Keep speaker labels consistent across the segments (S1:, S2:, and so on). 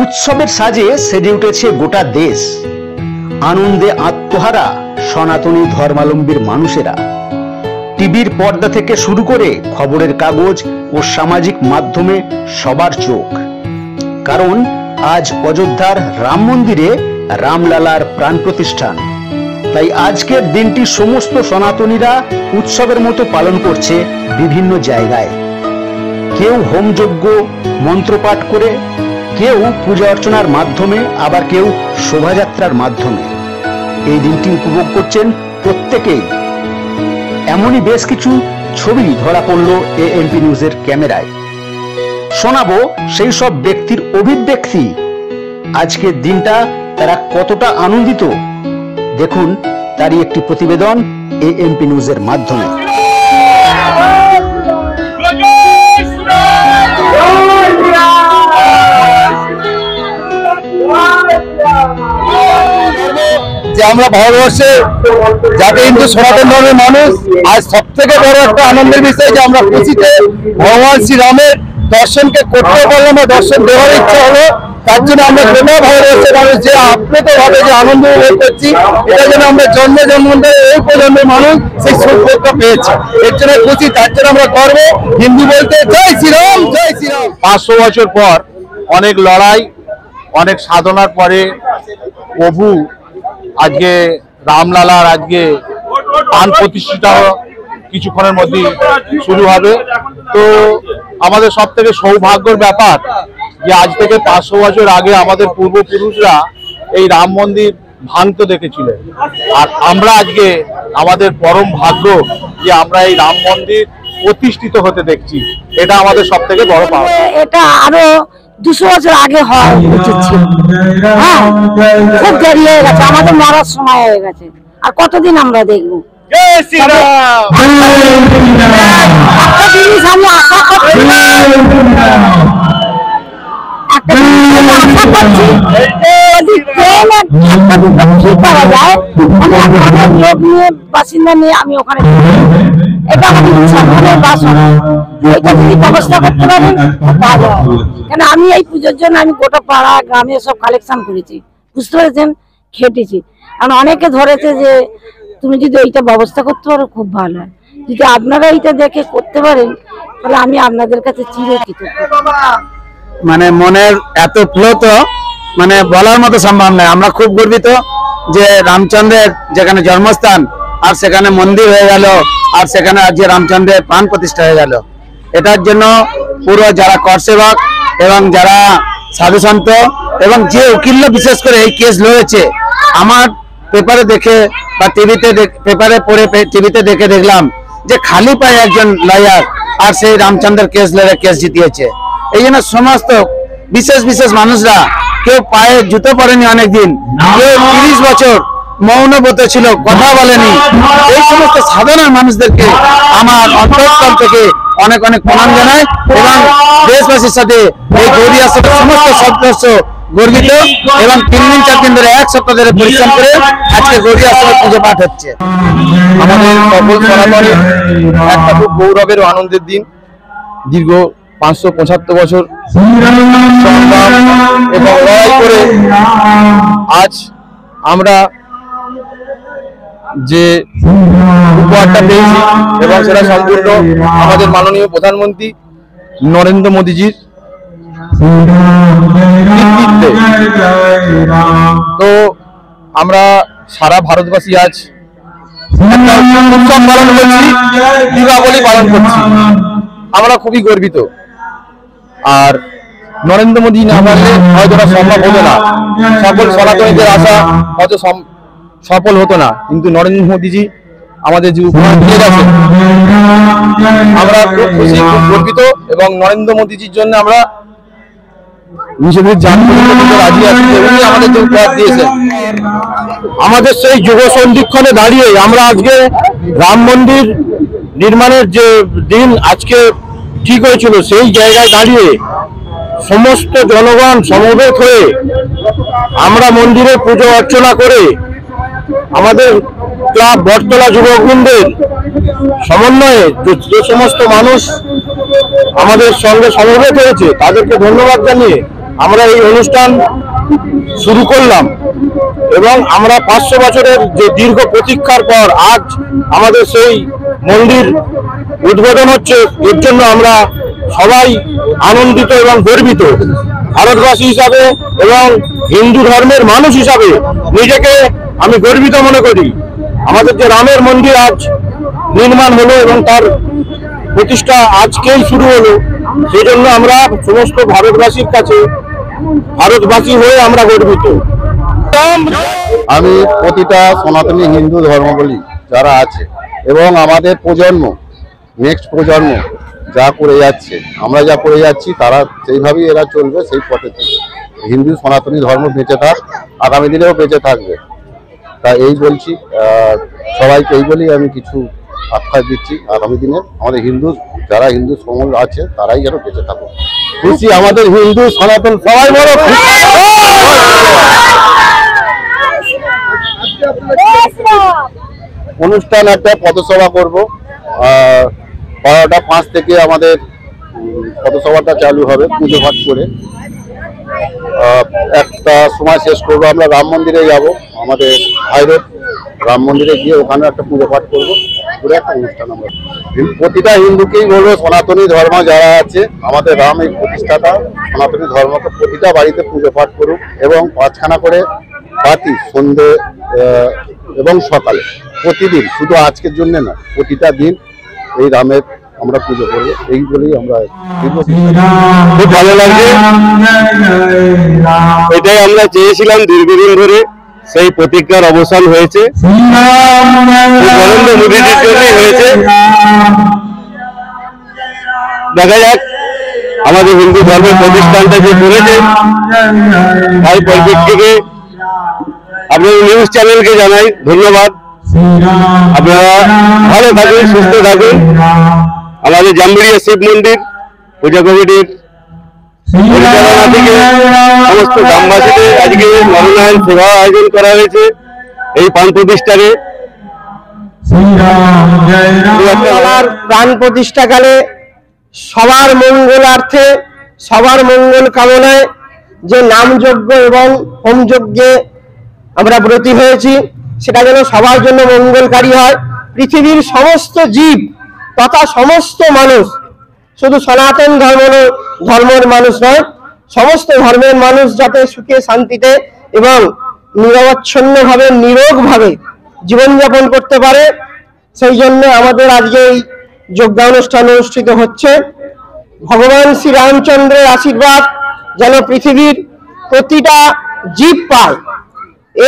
S1: উৎসবের সাজে সেজে উঠেছে গোটা দেশ। আনন্দে আত্মহারা সনাতনী ধর্মাবলম্বীর মানুষেরা। টিভির পর্দা থেকে শুরু করে খবরের কাগজ ও সামাজিক মাধ্যমে সবার চোখ, কারণ আজ অযোধ্যার রাম মন্দিরে রামলালার প্রাণ প্রতিষ্ঠান। তাই আজকের দিনটি সমস্ত সনাতনীরা উৎসবের মতো পালন করছে বিভিন্ন জায়গায়। কেউ হোমযজ্ঞ মন্ত্রপাঠ করে, কেউ পূজা অর্চনার মাধ্যমে, আবার কেউ শোভাযাত্রার মাধ্যমে এই দিনটি উপভোগ করছেন প্রত্যেকেই। এমনই বেশ কিছু ছবি ধরা পড়ল এএমপি নিউজের ক্যামেরায়। শোনাবো সেই সব ব্যক্তির অভিব্যক্তি। আজকের দিনটা তারা কতটা আনন্দিত, দেখুন তারই একটি প্রতিবেদন এএমপি নিউজের মাধ্যমে।
S2: যে আমরা ভারতবর্ষে যাতে হিন্দু সনাতন ধর্মের মানুষ, আজ সব থেকে বড় একটা আনন্দের বিষয় যে আমরা খুশিতে ভগবান শ্রীরামের দর্শনকে করতে পারলাম, দর্শন দেওয়ার ইচ্ছা হলো। তার জন্য আমরা গোটা ভারতবর্ষের মানুষ যে আপ্লুত ভাবে যে আনন্দ উপভোগ করছি, এটা যেন আমরা জন্মে জন্মান্তরে এই প্রজন্মের মানুষ সেই সৌভাগ্য পেয়েছে, এর জন্য খুশি। তার জন্য আমরা করব হিন্দু বলতে জয় শ্রীরাম, জয় শ্রীরাম।
S3: 500 বছর পর অনেক লড়াই, অনেক সাধনার পরে প্রভু আজকে রামলালার আজকে প্রাণ প্রতিষ্ঠা কিছুক্ষণের মধ্যে শুরু হবে। তো আমাদের সব থেকে সৌভাগ্যের ব্যাপার যে আজ থেকে 500 বছর আগে আমাদের পূর্বপুরুষরা এই রাম মন্দির ভাঙতে দেখেছিলেন, আর আমরা আজকে আমাদের পরম ভাগ্য যে আমরা এই রাম মন্দির প্রতিষ্ঠিত হতে দেখছি। এটা আমাদের সব থেকে বড় পাওয়া।
S4: এটা আরো 200 বছর আগে হওয়া উচিত ছিল। হ্যাঁ, খুব দেরি হয়ে গেছে, আমাদের মরার সময় হয়ে গেছে। আর কতদিন আমরা দেখবো? একটা জিনিস আমি আশা করছি, বাসিন্দা নিয়ে আমি ওখানে, এটা আমাদের ইচ্ছা, মনের বাসনা। এটা যদি ব্যবস্থা করতে পারেন ভালো হয়। কেন আমি এই পুজোর জন্য আমি গোটা পাড়া গ্রামে সব কালেকশন করেছি, বুঝতে পেরেছেন, খেটেছি। কারণ অনেকে ধরেছে যে তুমি যদি এইটা ব্যবস্থা করতে পারো খুব ভালো হয়। যদি আপনারা এইটা দেখে করতে পারেন তাহলে আমি আপনাদের কাছে চিরকৃতজ্ঞ।
S2: মানে মনের এত প্লুত মানে বলার মতো সম্ভব নয়। আমরা খুব গর্বিত যে রামচন্দ্রের যেখানে জন্মস্থান আর সেখানে মন্দির হয়ে গেল, আর সেখানে আজকে রামচন্দ্রের প্রাণ প্রতিষ্ঠা হয়ে গেল। এটার জন্য পুরো যারা করসেবক এবং যারা সাধুসন্ত এবং যে উকিল বিশেষ করে এই কেস লড়েছে, আমার পেপারে দেখে বা টিভিতে পেপারে পড়ে টিভিতে দেখে দেখলাম যে খালি পায়ে একজন লয়ার আর সেই রামচন্দ্রের কেস লড়ে কেস জিতিয়েছে। এই জন্য সমস্ত বিশেষ বিশেষ মানুষরা, কেউ পায়ে জুতো পরেনি অনেকদিন, কেউ 30 বছর মৌনব্রত ছিল, কথা বলেনি। এই সমস্ত সাধারণ মানুষদেরকে আমার অন্তঃস্থল থেকে অনেক অনেক প্রণাম জানাই এবং দেশবাসীর সাথে এই গৌরী আশ্রমের সমস্ত সদস্য গর্বিত এবং 3 দিন 4 দিন ধরে 1 সপ্তাহ ধরে পরিশ্রম করে আজকে গৌরী আশ্রমের পুজো পাঠ হচ্ছে।
S3: আমাদের সকল সনাতনের একটা খুব গৌরবের ও আনন্দের দিন। দীর্ঘ 575 বছর সংগ্রাম এবং লড়াই করে আজ আমরা যে উপহারটা পেয়েছি এবং সেটা সম্পূর্ণ আমাদের মাননীয় প্রধানমন্ত্রী নরেন্দ্র মোদীজির নেতৃত্বে। তো আমরা সারা ভারতবাসী আজ একটা উৎসব পালন করছি, দীপাবলি পালন করছি। আমরা খুবই গর্বিত। আর নরেন্দ্র মোদী না পারলে হয়তো সম্ভব হতো না, সকল সনাতনীদের আশা হয়তো সফল হতো না। কিন্তু নরেন্দ্র মোদীজি আমাদের যে উপহার দিয়ে গেছেন, আমরা খুব খুশি, খুব গর্বিত এবং নরেন্দ্র মোদীজির জন্য আমরা নিজেদের জান দিতে রাজি আছি। উনি আমাদের যে উপহার দিয়েছেন, আমাদের সেই যুগ সন্ধিক্ষণে দাঁড়িয়ে আমরা আজকে রাম মন্দির নির্মাণের যে দিন আজকে ঠিক হয়েছিল, সেই জায়গায় দাঁড়িয়ে সমস্ত জনগণ সমবেত হয়ে আমরা মন্দিরে পুজো অর্চনা করে আমাদের
S2: ক্লাব বটতলা যুবকবৃন্দের সমন্বয়ে যে সমস্ত মানুষ আমাদের সঙ্গে সমবেত হয়েছে তাদেরকে ধন্যবাদ জানিয়ে আমরা এই অনুষ্ঠান শুরু করলাম এবং আমরা 500 বছরের যে দীর্ঘ প্রতীক্ষার পর আজ আমাদের সেই মন্দির উদ্বোধন হচ্ছে। এর জন্য আমরা সবাই আনন্দিত এবং গর্বিত। ভারতবাসী হিসাবে এবং হিন্দু ধর্মের মানুষ হিসাবে নিজেকে আমি গর্বিত মনে করি। আমাদের যে রামের মন্দির আজ নির্মাণ হলো এবং তার প্রতিষ্ঠা আজকেই শুরু হলো, সেই জন্য আমরা সমস্ত ভারতবাসীর কাছে ভারতবাসী হয়ে আমরা গর্বিত।
S5: আমি প্রতিটা সনাতনী হিন্দু ধর্মাবলী যারা আছে এবং আমাদের প্রজন্ম, নেক্সট প্রজন্ম যা করে যাচ্ছে, আমরা যা করে যাচ্ছি, তারা সেইভাবেই এরা চলবে, সেই পথে হিন্দু সনাতনী ধর্ম বেঁচে থাক, আগামী দিনেও বেঁচে থাকবে। তা এই বলছি, সবাইকে এই বলেই আমি কিছু আশ্বাস দিচ্ছি, আগামী দিনে আমাদের হিন্দু যারা হিন্দু সমাজ আছে তারাই যেন বেঁচে থাকুক। খুশি আমাদের হিন্দু সনাতন সবাই বড় অনুষ্ঠান একটা পথসভা করবো। 12:05 থেকে আমাদের পথসভাটা চালু হবে পুজো পাঠ করে। একটা সময় শেষ করবো, আমরা রাম মন্দিরে যাব, আমাদের হাইরোড রাম মন্দিরে গিয়ে ওখানে একটা পুজো পাঠ করবো, পুরো একটা অনুষ্ঠান। আমরা প্রতিটা হিন্দুকেই বলবো, সনাতনী ধর্ম যারা আছে, আমাদের রাম এই প্রতিষ্ঠাতা, সনাতনী ধর্মকে প্রতিটা বাড়িতে পুজো পাঠ করুক এবং 5খানা করে বাতি সন্ধ্যে এবং সকালে প্রতিদিন, শুধু আজকের জন্য না, প্রতিটা দিন এই রামের আমরা পুজো করবো। এই বলেই আমরা খুব ভালো লাগছে, এটাই আমরা চেয়েছিলাম দীর্ঘদিন ধরে, সেই প্রতিজ্ঞার অবসান হয়েছে, নরেন্দ্র মোদীজির জন্যই হয়েছে। দেখা যাক আমাদের হিন্দু ধর্মের প্রতিষ্ঠানটা যে করেছে, তাই পরিপ্রেক্ষিতে আপনাদের নিউজ চ্যানেলকে জানাই ধন্যবাদ। আপনারা ভালো থাকুন, সুস্থ থাকুন। আমাদের জামবেড়িয়া শিব মন্দির পূজা কমিটির পরিচালনা থেকে সমস্ত গ্রামবাসীদের আজকে নরনারায়ণ সেবা আয়োজন করা হয়েছে এই প্রাণ প্রতিষ্ঠানে। প্রাণ প্রতিষ্ঠাকালে সবার মঙ্গলার্থে, সবার মঙ্গল কামনায় যে নামযজ্ঞ এবং হোমযজ্ঞে আমরা ব্রতী হয়েছি, সেটা যেন সবার জন্য মঙ্গলকারী হয়। পৃথিবীর সমস্ত জীব তথা সমস্ত মানুষ, শুধু সনাতন ধর্মের মানুষ নয়, সমস্ত ধর্মের মানুষ যাতে সুখে শান্তিতে এবং নিরবচ্ছিন্নভাবে নিরোগভাবে জীবনযাপন করতে পারে, সেই জন্য আমাদের আজকে এই যজ্ঞানুষ্ঠান অনুষ্ঠিত হচ্ছে। ভগবান শ্রী রামচন্দ্রের আশীর্বাদ যেন পৃথিবীর প্রতিটা জীব পায়,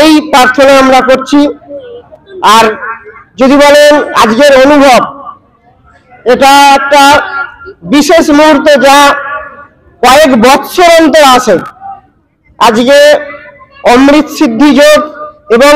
S5: এই প্রার্থনা আমরা করছি। আর যদি বলেন আজকের অনুভব, এটা একটা বিশেষ মুহূর্ত যা কয়েক বৎসর অন্তর আসে। আজকে অমৃত সিদ্ধি যোগ এবং